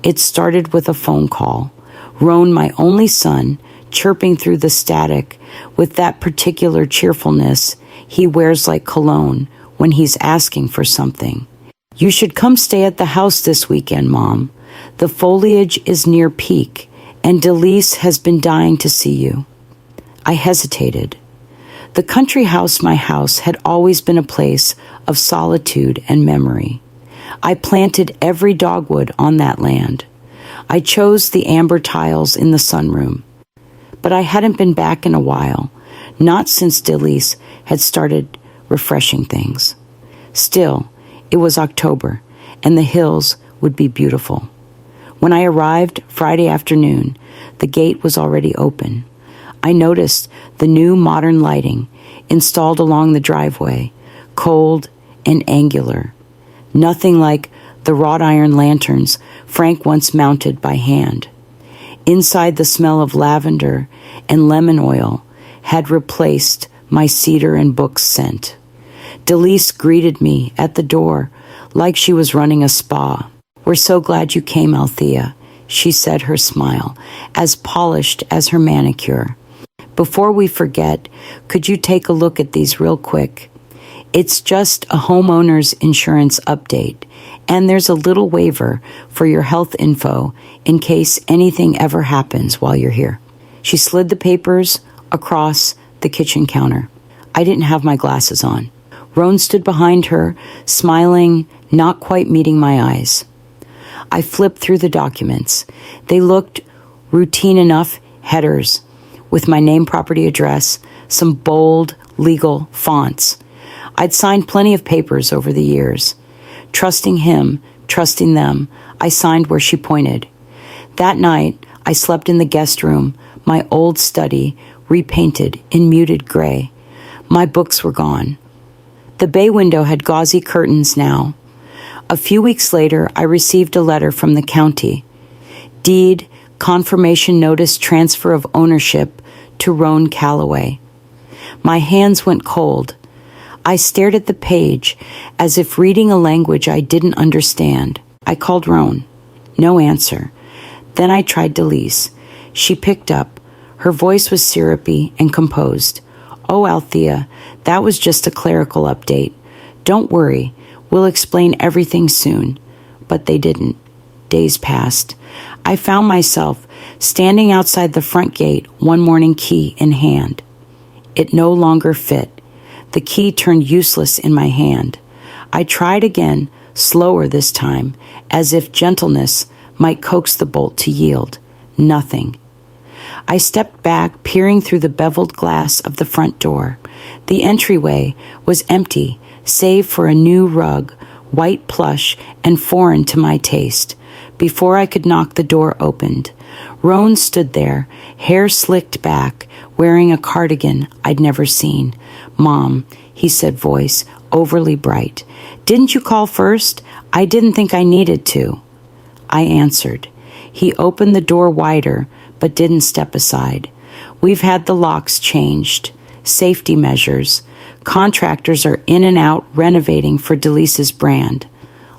It started with a phone call. Roan, my only son, chirping through the static with that particular cheerfulness he wears like cologne when he's asking for something. "You should come stay at the house this weekend, Mom. The foliage is near peak, and Delise has been dying to see you." I hesitated. The country house, my house, had always been a place of solitude and memory. I planted every dogwood on that land. I chose the amber tiles in the sunroom. But I hadn't been back in a while, not since Delise had started refreshing things. Still, it was October, and the hills would be beautiful. When I arrived Friday afternoon, the gate was already open. I noticed the new modern lighting installed along the driveway, cold and angular. Nothing like the wrought iron lanterns Frank once mounted by hand. Inside, the smell of lavender and lemon oil had replaced my cedar and books scent. Delise greeted me at the door like she was running a spa. "We're so glad you came, Althea," she said, her smile as polished as her manicure. "Before we forget, could you take a look at these real quick? It's just a homeowner's insurance update, and there's a little waiver for your health info in case anything ever happens while you're here." She slid the papers across the kitchen counter. I didn't have my glasses on. Roan stood behind her, smiling, not quite meeting my eyes. I flipped through the documents. They looked routine enough headers with my name, property address, some bold legal fonts. I'd signed plenty of papers over the years. Trusting him, trusting them, I signed where she pointed. That night, I slept in the guest room, my old study repainted in muted gray. My books were gone. The bay window had gauzy curtains now. A few weeks later, I received a letter from the county. Deed, confirmation notice, transfer of ownership to Roan Calloway. My hands went cold. I stared at the page as if reading a language I didn't understand. I called Roan. No answer. Then I tried Delise. She picked up. Her voice was syrupy and composed. "Oh, Althea, that was just a clerical update. Don't worry. We'll explain everything soon." But they didn't. Days passed. I found myself standing outside the front gate, one morning, key in hand. It no longer fit. The key turned useless in my hand. I tried again, slower this time, as if gentleness might coax the bolt to yield. Nothing. I stepped back, peering through the beveled glass of the front door. The entryway was empty, save for a new rug, white plush and foreign to my taste. Before I could knock, the door opened. Roan stood there, hair slicked back, wearing a cardigan I'd never seen. "Mom," he said, voice overly bright. "Didn't you call first? I didn't think I needed to." I answered. He opened the door wider, but didn't step aside. "We've had the locks changed. Safety measures. Contractors are in and out renovating for Delise's brand.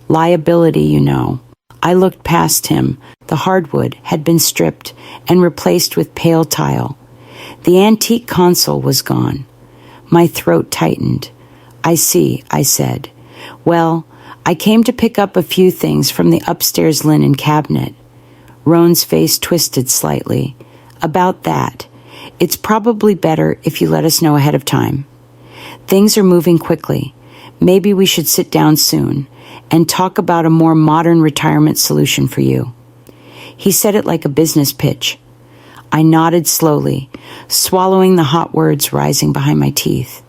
Liability, you know." I looked past him. The hardwood had been stripped and replaced with pale tile. The antique console was gone. My throat tightened. "I see," I said. "Well, I came to pick up a few things from the upstairs linen cabinet." Roan's face twisted slightly. "About that. It's probably better if you let us know ahead of time. Things are moving quickly. Maybe we should sit down soon and talk about a more modern retirement solution for you." He said it like a business pitch. I nodded slowly, swallowing the hot words rising behind my teeth.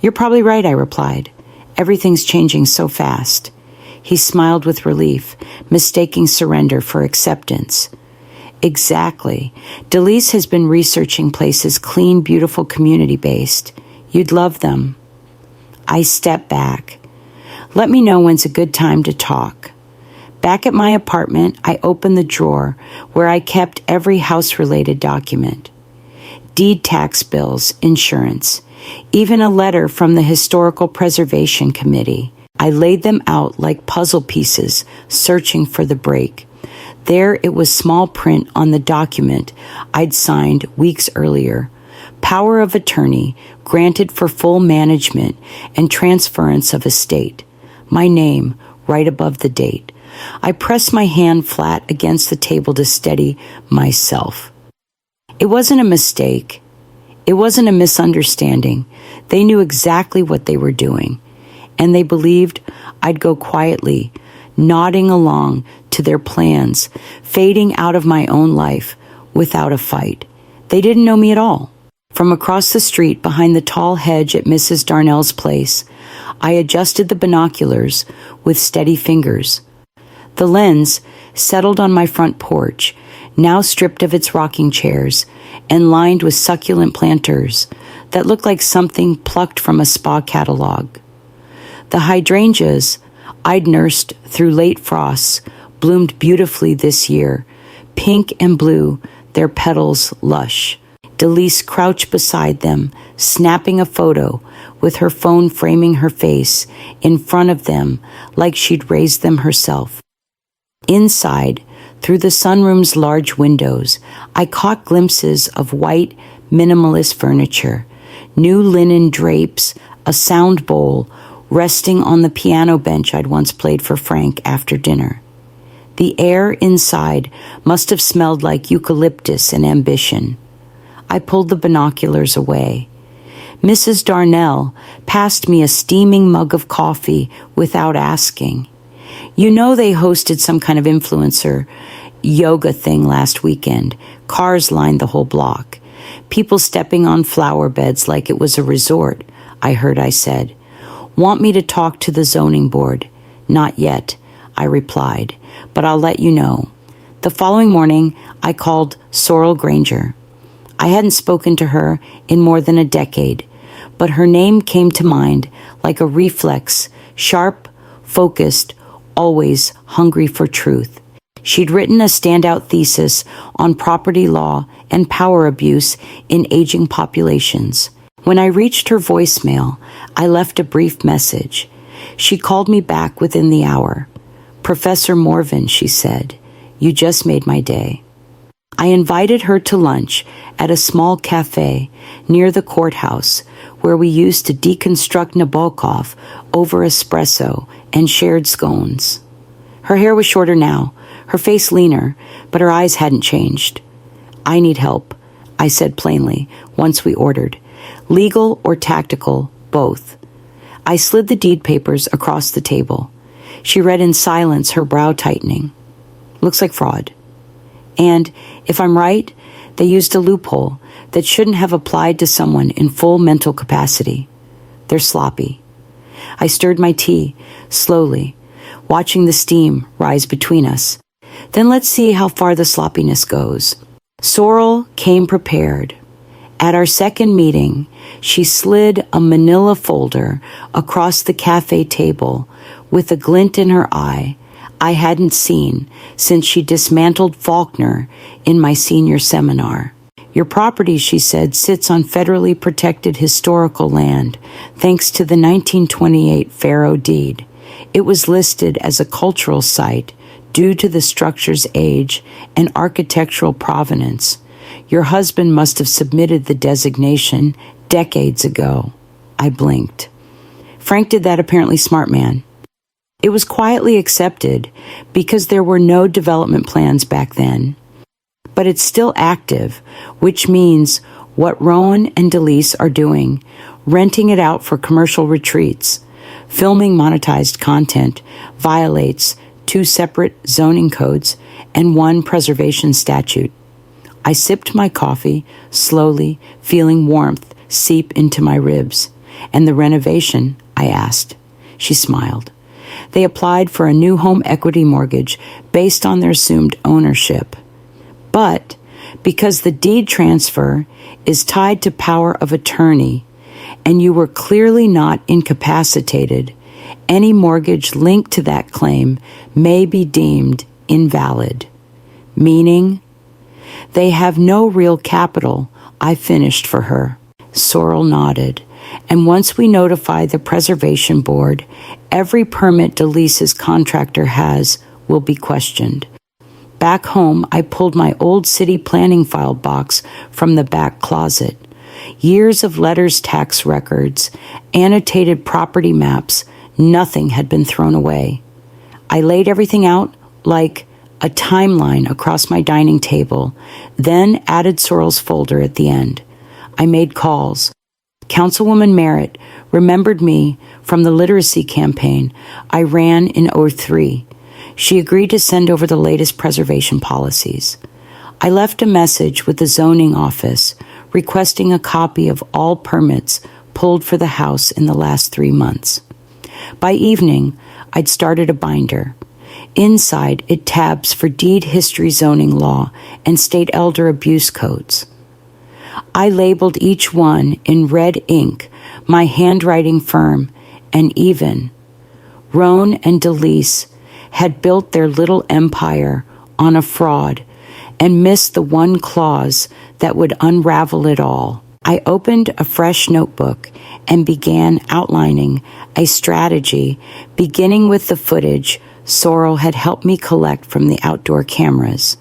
"You're probably right," I replied. "Everything's changing so fast." He smiled with relief, mistaking surrender for acceptance. "Exactly. Delise has been researching places clean, beautiful, community-based. You'd love them." I stepped back. "Let me know when's a good time to talk." Back at my apartment, I opened the drawer where I kept every house-related document. Deed tax bills, insurance, even a letter from the Historical Preservation Committee. I laid them out like puzzle pieces, searching for the break. There it was, small print on the document I'd signed weeks earlier. Power of attorney granted for full management and transference of estate. My name right above the date. I pressed my hand flat against the table to steady myself. It wasn't a mistake. It wasn't a misunderstanding. They knew exactly what they were doing, and they believed I'd go quietly, nodding along to their plans, fading out of my own life without a fight. They didn't know me at all. From across the street behind the tall hedge at Mrs. Darnell's place, I adjusted the binoculars with steady fingers. The lens settled on my front porch, now stripped of its rocking chairs and lined with succulent planters that looked like something plucked from a spa catalog. The hydrangeas I'd nursed through late frosts bloomed beautifully this year, pink and blue, their petals lush. Delise crouched beside them, snapping a photo with her phone framing her face in front of them like she'd raised them herself. Inside, through the sunroom's large windows, I caught glimpses of white, minimalist furniture, new linen drapes, a sound bowl resting on the piano bench I'd once played for Frank after dinner. The air inside must have smelled like eucalyptus and ambition. I pulled the binoculars away. Mrs. Darnell passed me a steaming mug of coffee without asking. You know, they hosted some kind of influencer yoga thing last weekend. Cars lined the whole block. People stepping on flower beds like it was a resort, I heard I said. Want me to talk to the zoning board? Not yet, I replied, but I'll let you know. The following morning, I called Sorrel Granger. I hadn't spoken to her in more than a decade, but her name came to mind like a reflex, sharp, focused, always hungry for truth. She'd written a standout thesis on property law and power abuse in aging populations. When I reached her voicemail, I left a brief message. She called me back within the hour. Professor Morvan, she said, you just made my day. I invited her to lunch at a small cafe near the courthouse where we used to deconstruct Nabokov over espresso and shared scones. Her hair was shorter now, her face leaner, but her eyes hadn't changed. I need help, I said plainly once we ordered. Legal or tactical, both. I slid the deed papers across the table. She read in silence, her brow tightening. Looks like fraud. And, if I'm right, they used a loophole that shouldn't have applied to someone in full mental capacity. They're sloppy. I stirred my tea, slowly, watching the steam rise between us. Then let's see how far the sloppiness goes. Sorrel came prepared. At our second meeting, she slid a manila folder across the cafe table with a glint in her eye I hadn't seen since she dismantled Faulkner in my senior seminar. Your property, she said, sits on federally protected historical land, thanks to the 1928 Faro deed. It was listed as a cultural site due to the structure's age and architectural provenance. Your husband must have submitted the designation decades ago. I blinked. Frank did that, apparently smart man. It was quietly accepted because there were no development plans back then. But it's still active, which means what Rowan and Delise are doing, renting it out for commercial retreats, filming monetized content, violates 2 separate zoning codes and 1 preservation statute. I sipped my coffee, slowly, feeling warmth seep into my ribs. And the renovation, I asked. She smiled. They applied for a new home equity mortgage based on their assumed ownership. But because the deed transfer is tied to power of attorney and you were clearly not incapacitated, any mortgage linked to that claim may be deemed invalid. Meaning, they have no real capital, I finished for her. Sorrel nodded. And once we notify the preservation board, every permit Delise's contractor has will be questioned. Back home, I pulled my old city planning file box from the back closet. Years of letters, tax records, annotated property maps, nothing had been thrown away. I laid everything out like a timeline across my dining table, then added Sorrel's folder at the end. I made calls. Councilwoman Merritt remembered me from the literacy campaign I ran in '03. She agreed to send over the latest preservation policies. I left a message with the zoning office requesting a copy of all permits pulled for the house in the last 3 months. By evening, I'd started a binder. Inside, it tabs for deed history zoning law and state elder abuse codes. I labeled each one in red ink, my handwriting firm and even. Roan and Delise had built their little empire on a fraud and missed the one clause that would unravel it all. I opened a fresh notebook and began outlining a strategy, beginning with the footage Sorrel had helped me collect from the outdoor cameras.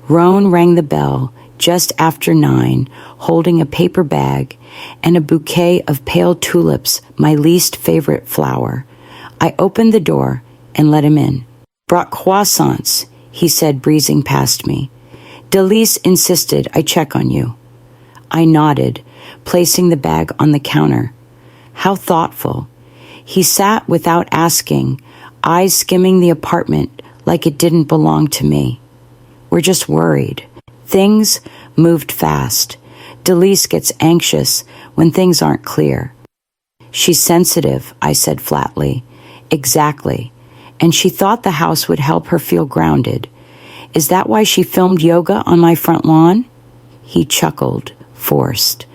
Roan rang the bell just after 9, holding a paper bag and a bouquet of pale tulips, my least favorite flower. I opened the door and let him in. "Brought croissants," he said, breezing past me. "Delise insisted I check on you." I nodded, placing the bag on the counter. How thoughtful. He sat without asking, eyes skimming the apartment like it didn't belong to me. "We're just worried." Things moved fast. Delise gets anxious when things aren't clear. "She's sensitive," I said flatly. "Exactly. And she thought the house would help her feel grounded. Is that why she filmed yoga on my front lawn?" He chuckled, forced.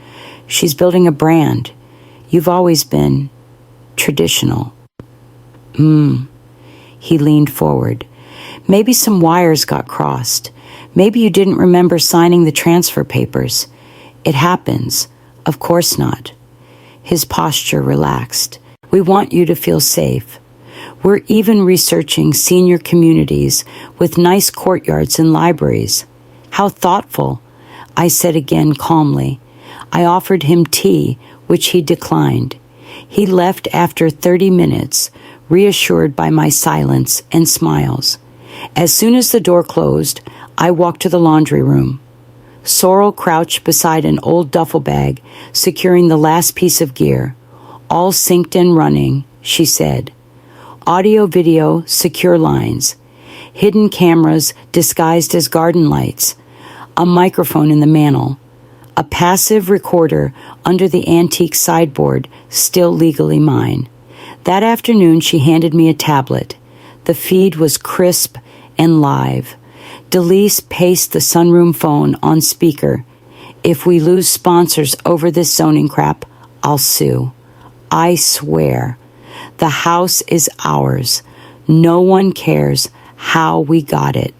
"She's building a brand. You've always been traditional." He leaned forward. "Maybe some wires got crossed. Maybe you didn't remember signing the transfer papers. It happens. Of course not." His posture relaxed. "We want you to feel safe. We're even researching senior communities with nice courtyards and libraries." "How thoughtful," I said again calmly. I offered him tea, which he declined. He left after 30 minutes, reassured by my silence and smiles. As soon as the door closed, I walked to the laundry room. Sorrel crouched beside an old duffel bag, securing the last piece of gear. "All synced and running," she said. Audio, video, secure lines. Hidden cameras disguised as garden lights. A microphone in the mantel. A passive recorder under the antique sideboard, still legally mine. That afternoon, she handed me a tablet. The feed was crisp and live. Delise paced the sunroom phone on speaker. "If we lose sponsors over this zoning crap, I'll sue. I swear. The house is ours. No one cares how we got it."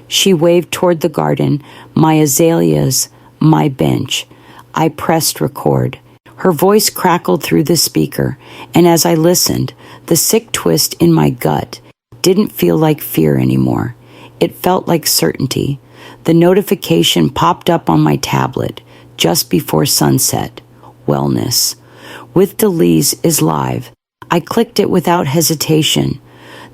She waved toward the garden, my azaleas, my bench. I pressed record. Her voice crackled through the speaker, and as I listened, the sick twist in my gut didn't feel like fear anymore. It felt like certainty. The notification popped up on my tablet just before sunset. Wellness. With Delise is live. I clicked it without hesitation.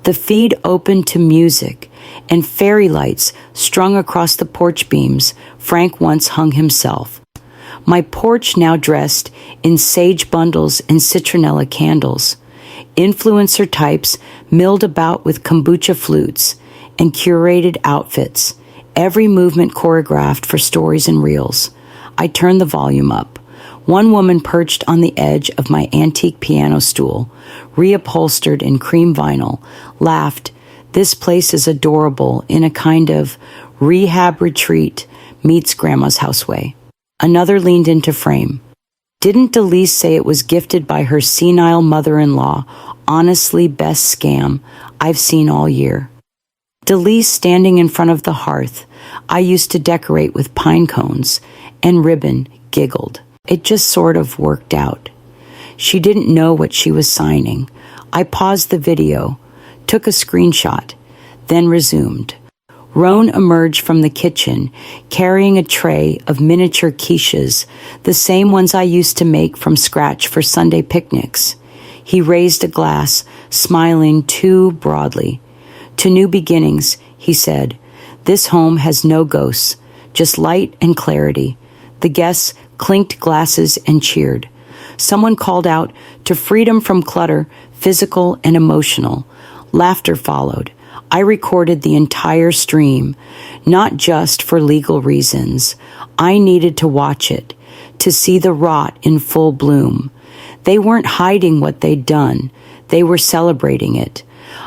The feed opened to music and fairy lights strung across the porch beams Frank once hung himself. My porch now dressed in sage bundles and citronella candles. Influencer types milled about with kombucha flutes and curated outfits, every movement choreographed for stories and reels. I turned the volume up. One woman perched on the edge of my antique piano stool, reupholstered in cream vinyl, laughed. "This place is adorable," in a kind of rehab retreat meets grandma's house way. Another leaned into frame. "Didn't Delise say it was gifted by her senile mother-in-law? Honestly, best scam I've seen all year." Delise standing in front of the hearth I used to decorate with pine cones and ribbon giggled. It just sort of worked out. She didn't know what she was signing. I paused the video, took a screenshot, then resumed. Roan emerged from the kitchen, carrying a tray of miniature quiches, the same ones I used to make from scratch for Sunday picnics. He raised a glass, smiling too broadly. "To new beginnings," he said. "This home has no ghosts, just light and clarity." The guests clinked glasses and cheered. Someone called out to freedom from clutter, physical and emotional. Laughter followed. I recorded the entire stream, not just for legal reasons. I needed to watch it, to see the rot in full bloom. They weren't hiding what they'd done. They were celebrating it.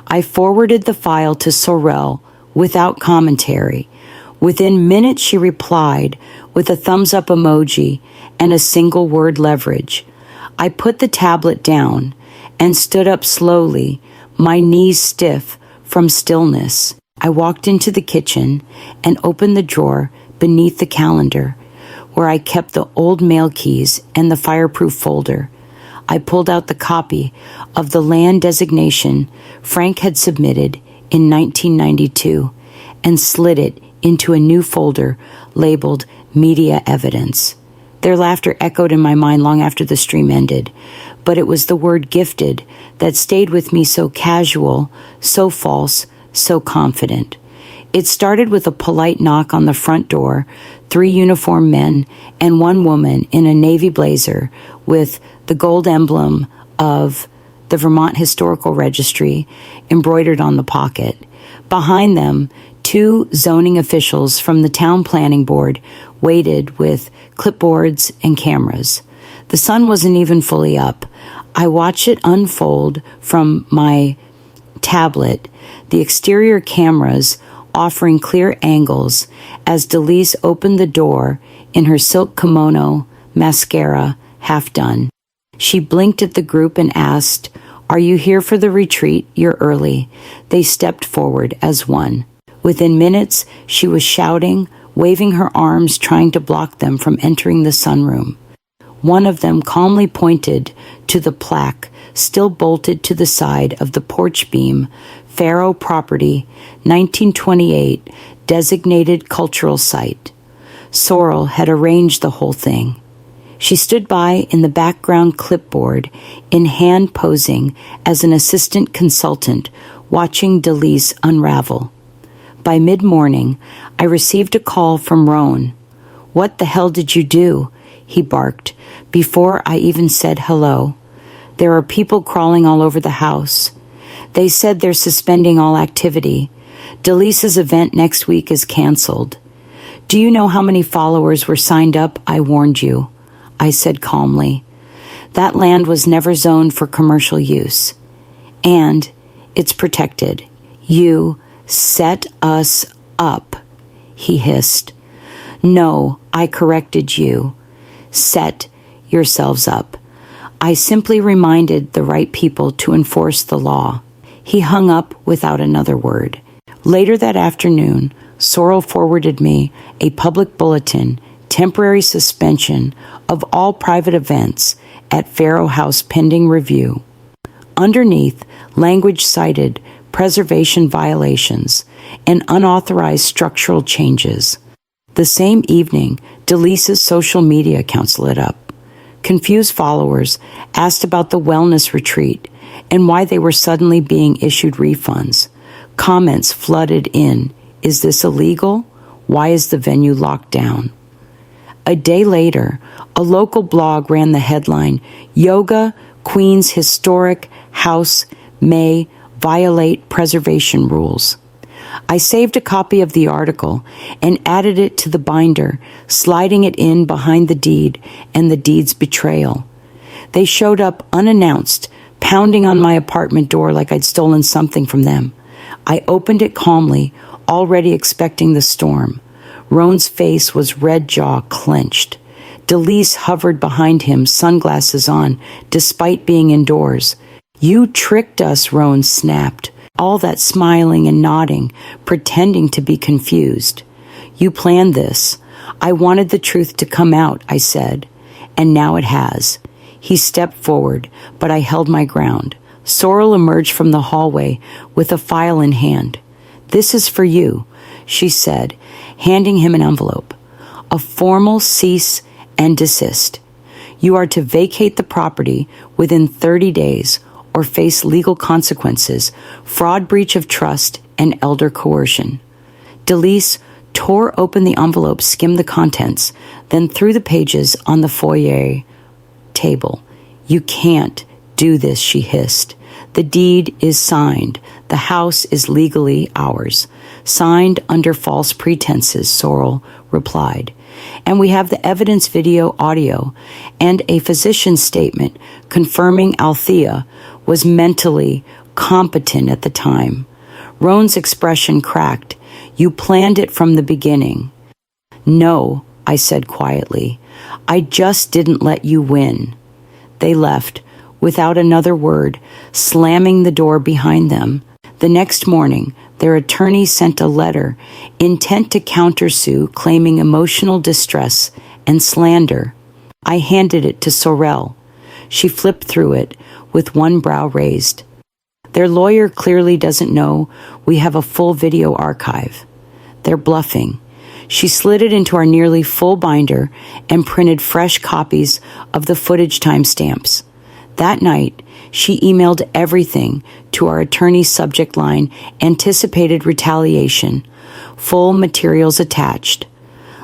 I forwarded the file to Sorrel without commentary. Within minutes, she replied with a thumbs-up emoji and a single-word leverage. I put the tablet down and stood up slowly, my knees stiff from stillness. I walked into the kitchen and opened the drawer beneath the calendar, where I kept the old mail keys and the fireproof folder. I pulled out the copy of the land designation Frank had submitted in 1992 and slid it into a new folder labeled Media Evidence. Their laughter echoed in my mind long after the stream ended, but it was the word gifted that stayed with me, so casual, so false, so confident. It started with a polite knock on the front door, 3 uniformed men and 1 woman in a navy blazer with the gold emblem of the Vermont Historical Registry embroidered on the pocket. Behind them, 2 zoning officials from the town planning board waited with clipboards and cameras. The sun wasn't even fully up. I watched it unfold from my tablet, the exterior cameras offering clear angles as Delise opened the door in her silk kimono, mascara half done. She blinked at the group and asked, "Are you here for the retreat? You're early." They stepped forward as one. Within minutes, she was shouting, waving her arms, trying to block them from entering the sunroom. One of them calmly pointed to the plaque still bolted to the side of the porch beam, Faro Property, 1928, designated cultural site. Sorrel had arranged the whole thing. She stood by in the background clipboard, in hand posing as an assistant consultant, watching Delise unravel. By mid-morning, I received a call from Roan. "What the hell did you do?" he barked, before I even said hello. "There are people crawling all over the house. They said they're suspending all activity. Delise's event next week is canceled. Do you know how many followers were signed up? I warned you," I said calmly. "That land was never zoned for commercial use. And it's protected. You set us up," he hissed. "No, I corrected you. Set yourselves up. I simply reminded the right people to enforce the law." He hung up without another word. Later that afternoon, Sorrel forwarded me a public bulletin, temporary suspension of all private events at Faro House pending review. Underneath, language cited preservation violations and unauthorized structural changes. The same evening, Delise's social media accounts lit up. Confused followers asked about the wellness retreat and why they were suddenly being issued refunds. Comments flooded in. "Is this illegal? Why is the venue locked down?" A day later, a local blog ran the headline, "Yoga Queen's Historic House May Violate Preservation Rules." I saved a copy of the article and added it to the binder, sliding it in behind the deed and the deed's betrayal. They showed up unannounced, pounding on my apartment door like I'd stolen something from them. I opened it calmly, already expecting the storm. Roan's face was red jaw clenched. Delise hovered behind him, sunglasses on, despite being indoors. "You tricked us," Roan snapped. All that smiling and nodding, pretending to be confused. "You planned this. I wanted the truth to come out," I said. "And now it has." He stepped forward, but I held my ground. Sorrel emerged from the hallway with a file in hand. "This is for you." she said, handing him an envelope. A formal cease and desist. You are to vacate the property within 30 days or face legal consequences, fraud, breach of trust, and elder coercion. Delise tore open the envelope, skimmed the contents, then threw the pages on the foyer table. You can't do this, she hissed. The deed is signed. The house is legally ours. Signed under false pretenses, Sorrel replied. And we have the evidence, video, audio, and a physician's statement confirming Althea was mentally competent at the time. Roan's expression cracked. You planned it from the beginning. No, I said quietly. I just didn't let you win. They left, without another word, slamming the door behind them. The next morning, their attorney sent a letter intent to countersue, claiming emotional distress and slander. I handed it to Sorrel. She flipped through it with one brow raised. Their lawyer clearly doesn't know we have a full video archive. They're bluffing. She slid it into our nearly full binder and printed fresh copies of the footage timestamps. That night, she emailed everything to our attorney's subject line, anticipated retaliation, full materials attached.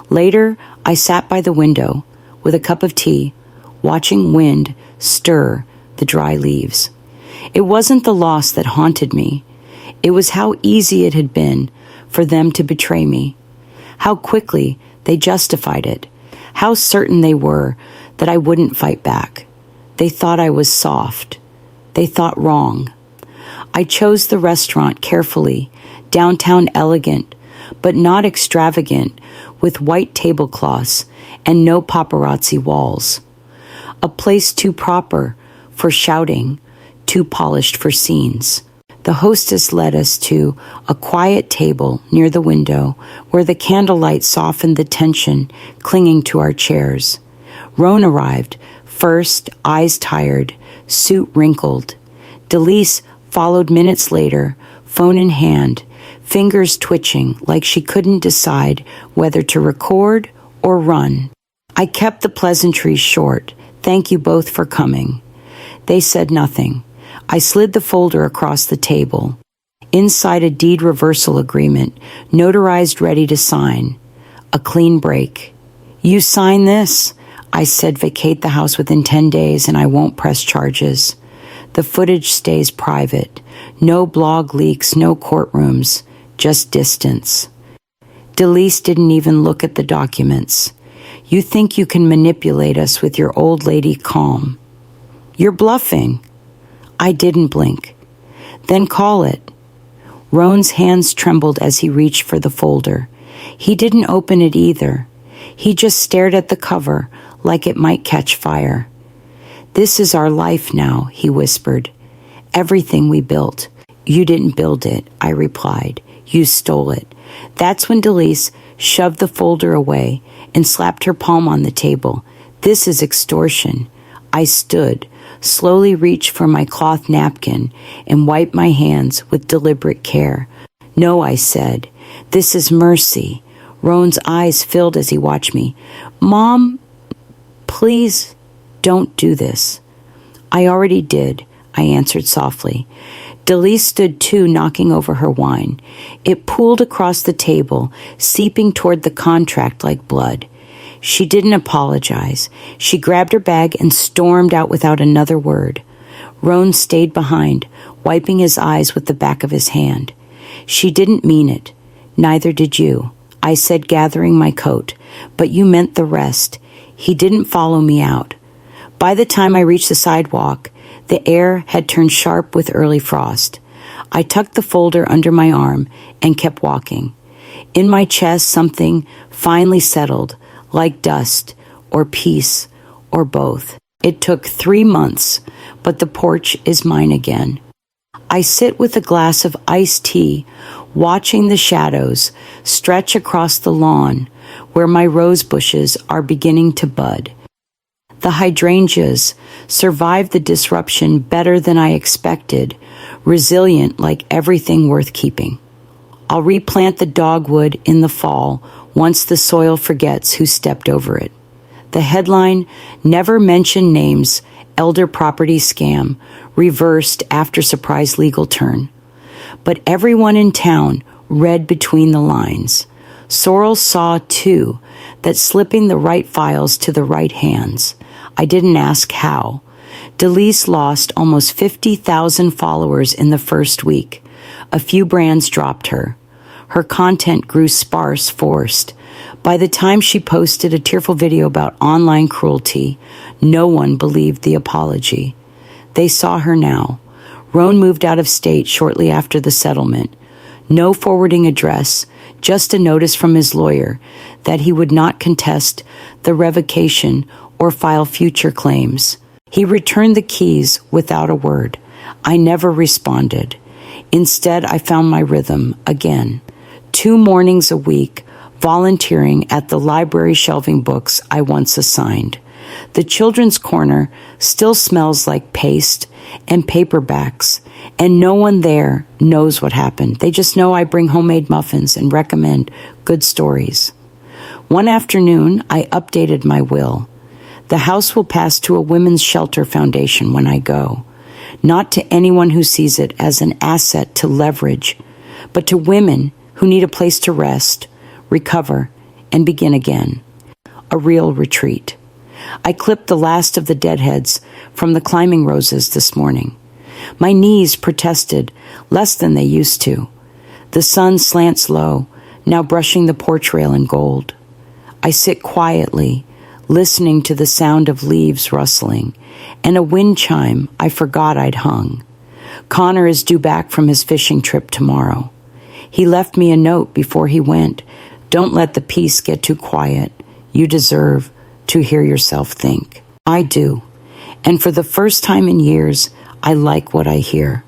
Later, I sat by the window with a cup of tea, watching wind stir the dry leaves. It wasn't the loss that haunted me. It was how easy it had been for them to betray me. How quickly they justified it. How certain they were that I wouldn't fight back. They thought I was soft. They thought wrong. I chose the restaurant carefully, downtown elegant, but not extravagant, with white tablecloths and no paparazzi walls. A place too proper for shouting, too polished for scenes. The hostess led us to a quiet table near the window where the candlelight softened the tension clinging to our chairs. Roan arrived, first, eyes tired, suit wrinkled. Delise followed minutes later, phone in hand, fingers twitching like she couldn't decide whether to record or run. I kept the pleasantries short. Thank you both for coming. They said nothing. I slid the folder across the table. Inside a deed reversal agreement, notarized ready to sign. A clean break. You sign this? I said vacate the house within 10 days and I won't press charges. The footage stays private. No blog leaks, no courtrooms, just distance. Delise didn't even look at the documents. You think you can manipulate us with your old lady calm. You're bluffing. I didn't blink. Then call it. Roan's hands trembled as he reached for the folder. He didn't open it either. He just stared at the cover like it might catch fire. This is our life now, he whispered. Everything we built. You didn't build it, I replied. You stole it. That's when Delise shoved the folder away and slapped her palm on the table. This is extortion. I stood, slowly reached for my cloth napkin and wiped my hands with deliberate care. No, I said. This is mercy. Roan's eyes filled as he watched me. Mom, please don't do this. I already did, I answered softly. Delise stood too, knocking over her wine. It pooled across the table, seeping toward the contract like blood. She didn't apologize. She grabbed her bag and stormed out without another word. Roan stayed behind, wiping his eyes with the back of his hand. She didn't mean it. Neither did you, I said, gathering my coat. But you meant the rest. He didn't follow me out. By the time I reached the sidewalk, the air had turned sharp with early frost. I tucked the folder under my arm and kept walking. In my chest, something finally settled, like dust or peace or both. It took 3 months, but the porch is mine again. I sit with a glass of iced tea, watching the shadows stretch across the lawn where my rose bushes are beginning to bud. The hydrangeas survived the disruption better than I expected, resilient like everything worth keeping. I'll replant the dogwood in the fall once the soil forgets who stepped over it. The headline, Never Mention Names, Elder Property Scam, reversed after surprise legal turn. But everyone in town read between the lines. Sorrel saw, too, that slipping the right files to the right hands. I didn't ask how. Delise lost almost 50,000 followers in the first week. A few brands dropped her. Her content grew sparse, forced. By the time she posted a tearful video about online cruelty, no one believed the apology. They saw her now. Roan moved out of state shortly after the settlement. No forwarding address, just a notice from his lawyer that he would not contest the revocation or file future claims. He returned the keys without a word. I never responded. Instead, I found my rhythm again. 2 mornings a week, volunteering at the library shelving books I once assigned. The children's corner still smells like paste and paperbacks, and no one there knows what happened. They just know I bring homemade muffins and recommend good stories. One afternoon, I updated my will. The house will pass to a women's shelter foundation when I go, not to anyone who sees it as an asset to leverage, but to women who need a place to rest, recover, and begin again. A real retreat. I clipped the last of the deadheads from the climbing roses this morning. My knees protested less than they used to. The sun slants low, now brushing the porch rail in gold. I sit quietly, listening to the sound of leaves rustling, and a wind chime I forgot I'd hung. Connor is due back from his fishing trip tomorrow. He left me a note before he went. Don't let the peace get too quiet. You deserve to hear yourself think. I do. And for the first time in years, I like what I hear.